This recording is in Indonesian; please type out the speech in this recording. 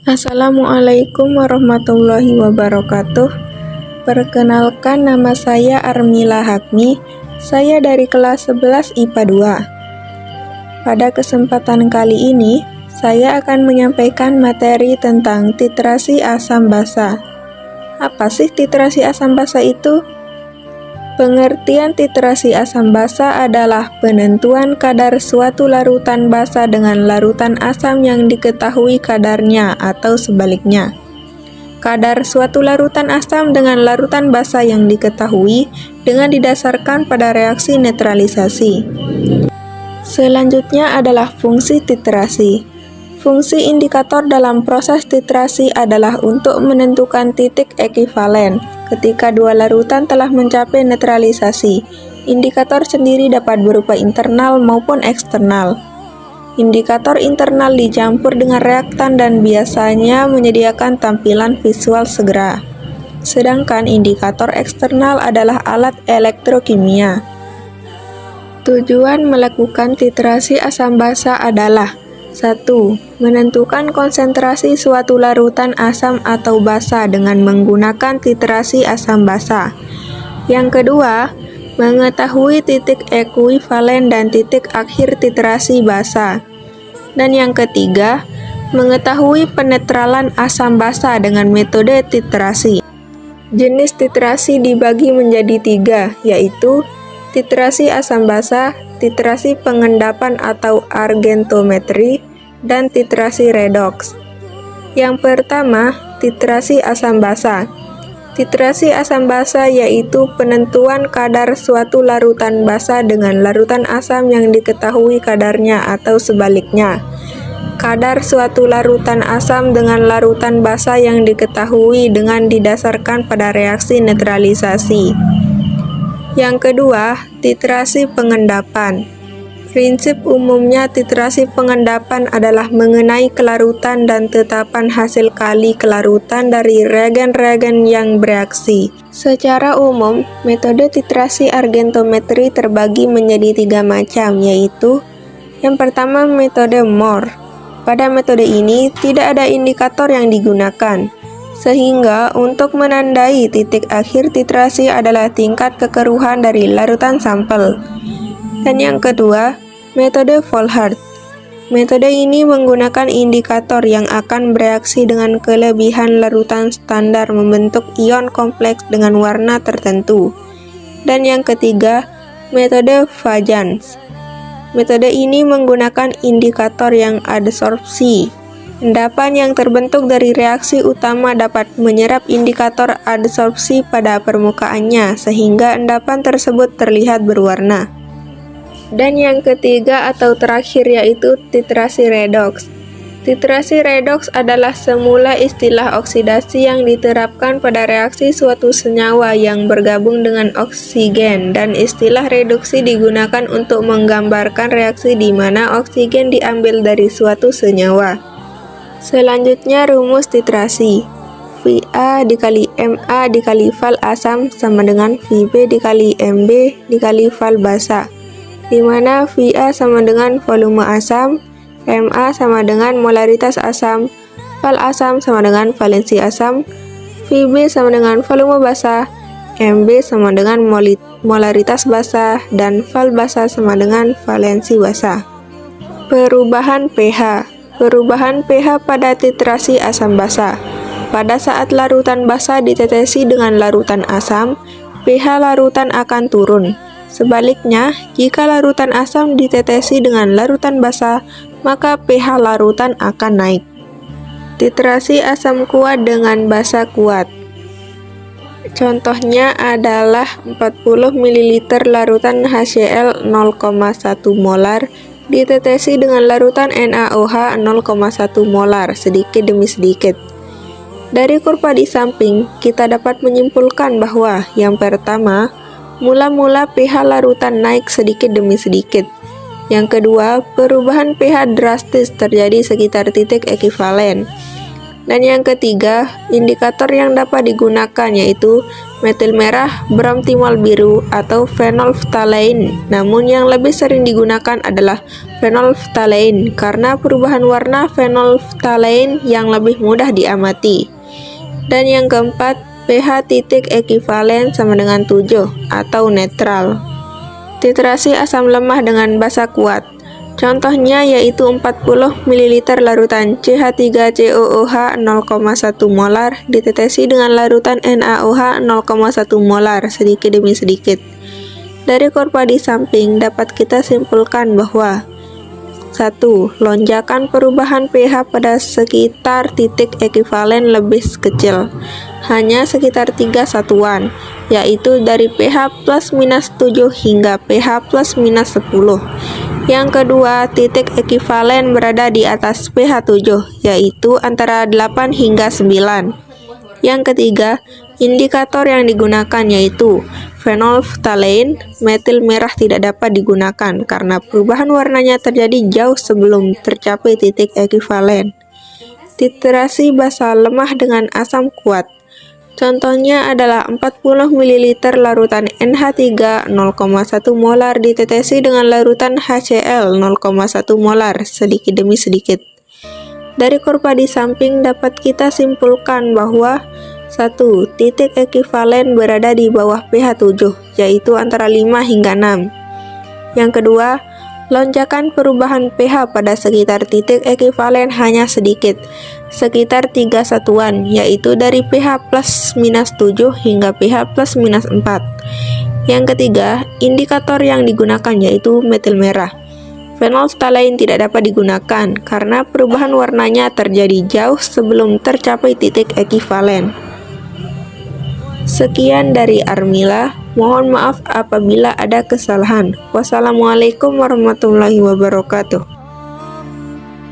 Assalamualaikum warahmatullahi wabarakatuh. Perkenalkan, nama saya Armila Hakmi. Saya dari kelas 11 IPA 2. Pada kesempatan kali ini, saya akan menyampaikan materi tentang titrasi asam basa. Apa sih titrasi asam basa itu? Pengertian titrasi asam basa adalah penentuan kadar suatu larutan basa dengan larutan asam yang diketahui kadarnya atau sebaliknya. Kadar suatu larutan asam dengan larutan basa yang diketahui dengan didasarkan pada reaksi netralisasi. Selanjutnya adalah fungsi titrasi. Fungsi indikator dalam proses titrasi adalah untuk menentukan titik ekivalen ketika dua larutan telah mencapai netralisasi. Indikator sendiri dapat berupa internal maupun eksternal. Indikator internal dicampur dengan reaktan dan biasanya menyediakan tampilan visual segera. Sedangkan indikator eksternal adalah alat elektrokimia. Tujuan melakukan titrasi asam basa adalah 1. Menentukan konsentrasi suatu larutan asam atau basa dengan menggunakan titrasi asam basa. Yang kedua, mengetahui titik ekuivalen dan titik akhir titrasi basa. Dan yang ketiga, mengetahui penetralan asam basa dengan metode titrasi. Jenis titrasi dibagi menjadi 3, yaitu titrasi asam basa, titrasi pengendapan atau argentometri, dan titrasi redoks. Yang pertama, titrasi asam basa. Titrasi asam basa yaitu penentuan kadar suatu larutan basa dengan larutan asam yang diketahui kadarnya atau sebaliknya. Kadar suatu larutan asam dengan larutan basa yang diketahui dengan didasarkan pada reaksi netralisasi. Yang kedua, titrasi pengendapan. Prinsip umumnya titrasi pengendapan adalah mengenai kelarutan dan tetapan hasil kali kelarutan dari reagen-reagen yang bereaksi. Secara umum, metode titrasi argentometri terbagi menjadi 3 macam, yaitu yang pertama, metode Mohr. Pada metode ini tidak ada indikator yang digunakan, sehingga untuk menandai titik akhir titrasi adalah tingkat kekeruhan dari larutan sampel. Dan yang kedua, metode Volhard. Metode ini menggunakan indikator yang akan bereaksi dengan kelebihan larutan standar membentuk ion kompleks dengan warna tertentu. Dan yang ketiga, metode Fajans. Metode ini menggunakan indikator yang adsorpsi. Endapan yang terbentuk dari reaksi utama dapat menyerap indikator adsorpsi pada permukaannya sehingga endapan tersebut terlihat berwarna. Dan yang ketiga atau terakhir yaitu titrasi redoks. Titrasi redoks adalah semula istilah oksidasi yang diterapkan pada reaksi suatu senyawa yang bergabung dengan oksigen, dan istilah reduksi digunakan untuk menggambarkan reaksi di mana oksigen diambil dari suatu senyawa. Selanjutnya rumus titrasi. Va dikali Ma dikali val asam sama dengan Vb dikali Mb dikali val basa, di mana Va sama dengan volume asam, Ma sama dengan molaritas asam, val asam sama dengan valensi asam, Vb sama dengan volume basa, Mb sama dengan molaritas basa, dan val basa sama dengan valensi basa. Perubahan pH. Perubahan pH pada titrasi asam basa. Pada saat larutan basa ditetesi dengan larutan asam, pH larutan akan turun. Sebaliknya, jika larutan asam ditetesi dengan larutan basa, maka pH larutan akan naik. Titrasi asam kuat dengan basa kuat. Contohnya adalah 40 ml larutan HCl 0,1 molar ditetesi dengan larutan NaOH 0,1 molar sedikit demi sedikit. Dari kurva di samping, kita dapat menyimpulkan bahwa yang pertama, mula-mula pH larutan naik sedikit demi sedikit. Yang kedua, perubahan pH drastis terjadi sekitar titik ekivalen. Dan yang ketiga, indikator yang dapat digunakan yaitu metil merah, bromtimol biru, atau phenolphthalein. Namun yang lebih sering digunakan adalah phenolphthalein karena perubahan warna phenolphthalein yang lebih mudah diamati. Dan yang keempat, pH titik ekivalen sama dengan 7 atau netral. Titrasi asam lemah dengan basa kuat. Contohnya yaitu 40 ml larutan CH3COOH 0,1 molar ditetesi dengan larutan NaOH 0,1 molar sedikit demi sedikit. Dari kurva di samping dapat kita simpulkan bahwa 1. Lonjakan perubahan pH pada sekitar titik ekivalen lebih kecil, hanya sekitar 3 satuan, yaitu dari pH plus minus 7 hingga pH plus minus 10. Yang kedua, titik ekivalen berada di atas pH 7, yaitu antara 8 hingga 9. Yang ketiga, indikator yang digunakan yaitu phenolphthalein. Metil merah tidak dapat digunakan karena perubahan warnanya terjadi jauh sebelum tercapai titik ekivalen. Titrasi basa lemah dengan asam kuat. Contohnya adalah 40 ml larutan NH3 0,1 molar ditetesi dengan larutan HCl 0,1 molar sedikit demi sedikit. Dari kurva di samping dapat kita simpulkan bahwa 1. Titik ekivalen berada di bawah pH 7, yaitu antara 5 hingga 6. Yang kedua, lonjakan perubahan pH pada sekitar titik ekivalen hanya sedikit, sekitar 3 satuan, yaitu dari pH plus minus 7 hingga pH plus minus 4. Yang ketiga, indikator yang digunakan yaitu metil merah. Phenolphthalein tidak dapat digunakan karena perubahan warnanya terjadi jauh sebelum tercapai titik ekivalen. Sekian dari Armila, mohon maaf apabila ada kesalahan. Wassalamualaikum warahmatullahi wabarakatuh.